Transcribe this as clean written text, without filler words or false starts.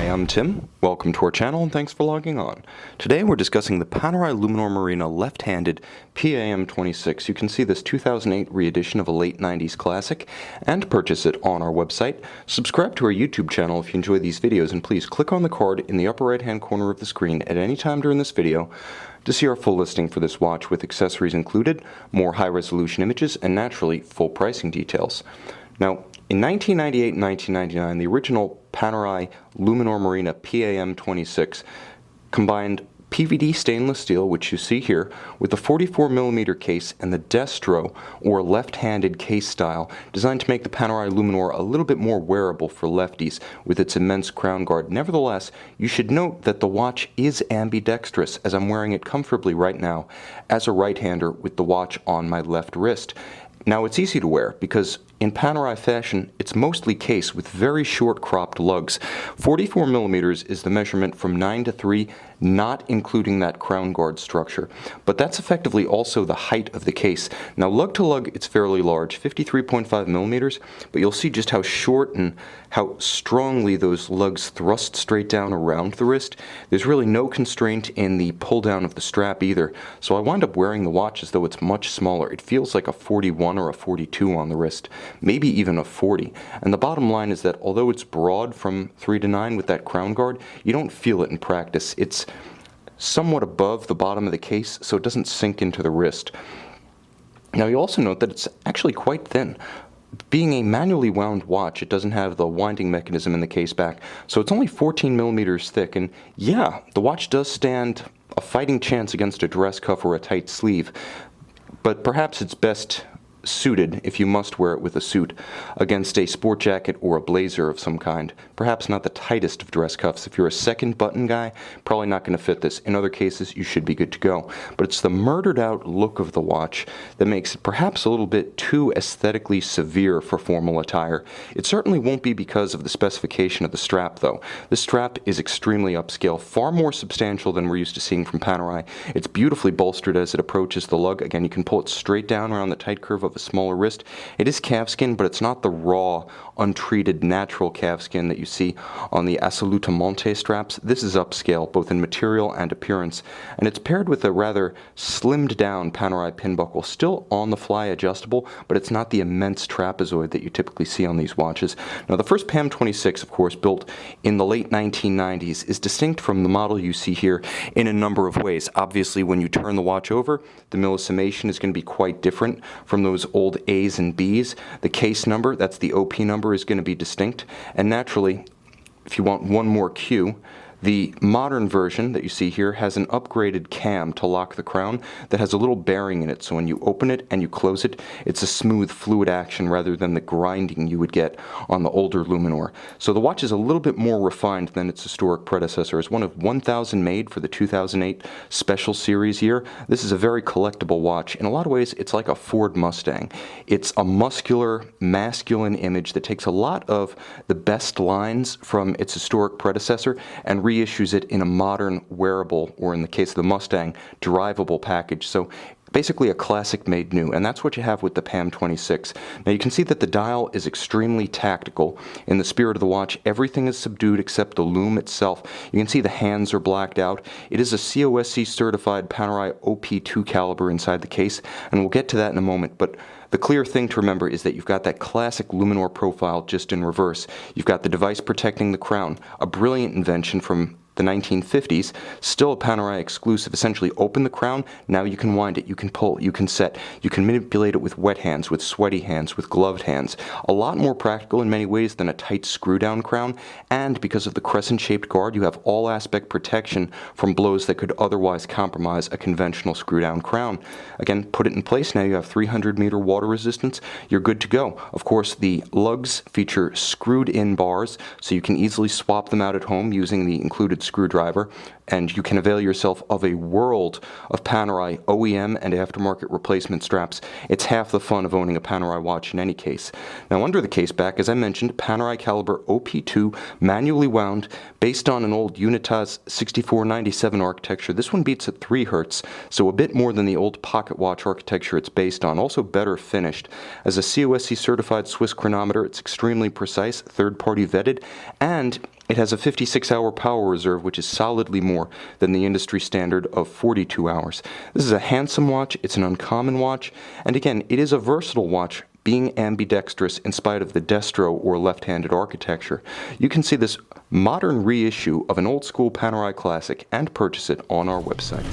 I'm Tim. Welcome to our channel and thanks for logging on. Today we're discussing the Panerai Luminor Marina left-handed PAM 26. You can see this 2008 re-edition of a late 90s classic and purchase it on our website. Subscribe to our YouTube channel if you enjoy these videos, and please click on the card in the upper right hand corner of the screen at any time during this video to see our full listing for this watch with accessories included, more high-resolution images, and naturally full pricing details. Now, in 1998 and 1999, the original Panerai Luminor Marina PAM 26 combined PVD stainless steel, which you see here, with the 44mm case and the destro, or left-handed case style, designed to make the Panerai Luminor a little bit more wearable for lefties with its immense crown guard. Nevertheless, you should note that the watch is ambidextrous, as I'm wearing it comfortably right now as a right-hander with the watch on my left wrist. Now, it's easy to wear because in Panerai fashion, it's mostly case with very short cropped lugs. 44mm is the measurement from 9 to 3, not including that crown guard structure. But that's effectively also the height of the case. Now, lug to lug, it's fairly large, 53.5mm, but you'll see just how short and how strongly those lugs thrust straight down around the wrist. There's really no constraint in the pull down of the strap either, so I wind up wearing the watch as though it's much smaller. It feels like a 41 or a 42 on the wrist, maybe even a 40. And the bottom line is that although it's broad from 3 to 9 with that crown guard, you don't feel it in practice. It's somewhat above the bottom of the case, so it doesn't sink into the wrist. Now, you also note that it's actually quite thin. Being a manually wound watch, it doesn't have the winding mechanism in the case back, so it's only 14mm thick, and yeah, the watch does stand a fighting chance against a dress cuff or a tight sleeve, but perhaps it's best suited, if you must wear it with a suit, against a sport jacket or a blazer of some kind. Perhaps not the tightest of dress cuffs. If you're a second button guy, probably not going to fit this. In other cases, you should be good to go. But it's the murdered out look of the watch that makes it perhaps a little bit too aesthetically severe for formal attire. It certainly won't be because of the specification of the strap, though. This strap is extremely upscale, far more substantial than we're used to seeing from Panerai. It's beautifully bolstered as it approaches the lug. Again, you can pull it straight down around the tight curve of a smaller wrist. It is calfskin, but it's not the raw, untreated, natural calfskin that you see on the Assoluta Monte straps. This is upscale, both in material and appearance, and it's paired with a rather slimmed down Panerai pin buckle, still on the fly adjustable, but it's not the immense trapezoid that you typically see on these watches. Now, the first PAM 26, of course, built in the late 1990s, is distinct from the model you see here in a number of ways. Obviously, when you turn the watch over, the millissummation is going to be quite different from those old A's and B's. The case number, that's the OP number, is going to be distinct. And naturally, if you want one more cue, the modern version that you see here has an upgraded cam to lock the crown that has a little bearing in it, so when you open it and you close it, it's a smooth, fluid action rather than the grinding you would get on the older Luminor. So the watch is a little bit more refined than its historic predecessor. As one of 1,000 made for the 2008 Special Series year, this is a very collectible watch. In a lot of ways, it's like a Ford Mustang. It's a muscular, masculine image that takes a lot of the best lines from its historic predecessor and reissues it in a modern wearable, or in the case of the Mustang, drivable package. So basically a classic made new, and that's what you have with the PAM 26. Now, you can see that the dial is extremely tactical. In the spirit of the watch, everything is subdued except the lume itself. You can see the hands are blacked out. It is a COSC certified Panerai OP2 caliber inside the case, and we'll get to that in a moment, but the clear thing to remember is that you've got that classic Luminor profile just in reverse. You've got the device protecting the crown, a brilliant invention from the 1950s, still a Panerai exclusive. Essentially, open the crown, now you can wind it, you can pull, you can set, you can manipulate it with wet hands, with sweaty hands, with gloved hands. A lot more practical in many ways than a tight screw-down crown, and because of the crescent-shaped guard, you have all-aspect protection from blows that could otherwise compromise a conventional screw-down crown. Again, put it in place, now you have 300-meter water resistance, you're good to go. Of course, the lugs feature screwed-in bars, so you can easily swap them out at home using the included screwdriver, and you can avail yourself of a world of Panerai OEM and aftermarket replacement straps. It's half the fun of owning a Panerai watch in any case. Now, under the case back, as I mentioned, Panerai caliber OP2, manually wound, based on an old Unitas 6497 architecture. This one beats at 3 Hz, so a bit more than the old pocket watch architecture it's based on, also better finished. As a COSC certified Swiss chronometer, it's extremely precise, third-party vetted, and It has a 56-hour power reserve, which is solidly more than the industry standard of 42 hours. This is a handsome watch, it's an uncommon watch, and again, it is a versatile watch, being ambidextrous in spite of the destro or left-handed architecture. You can see this modern reissue of an old-school Panerai classic and purchase it on our website.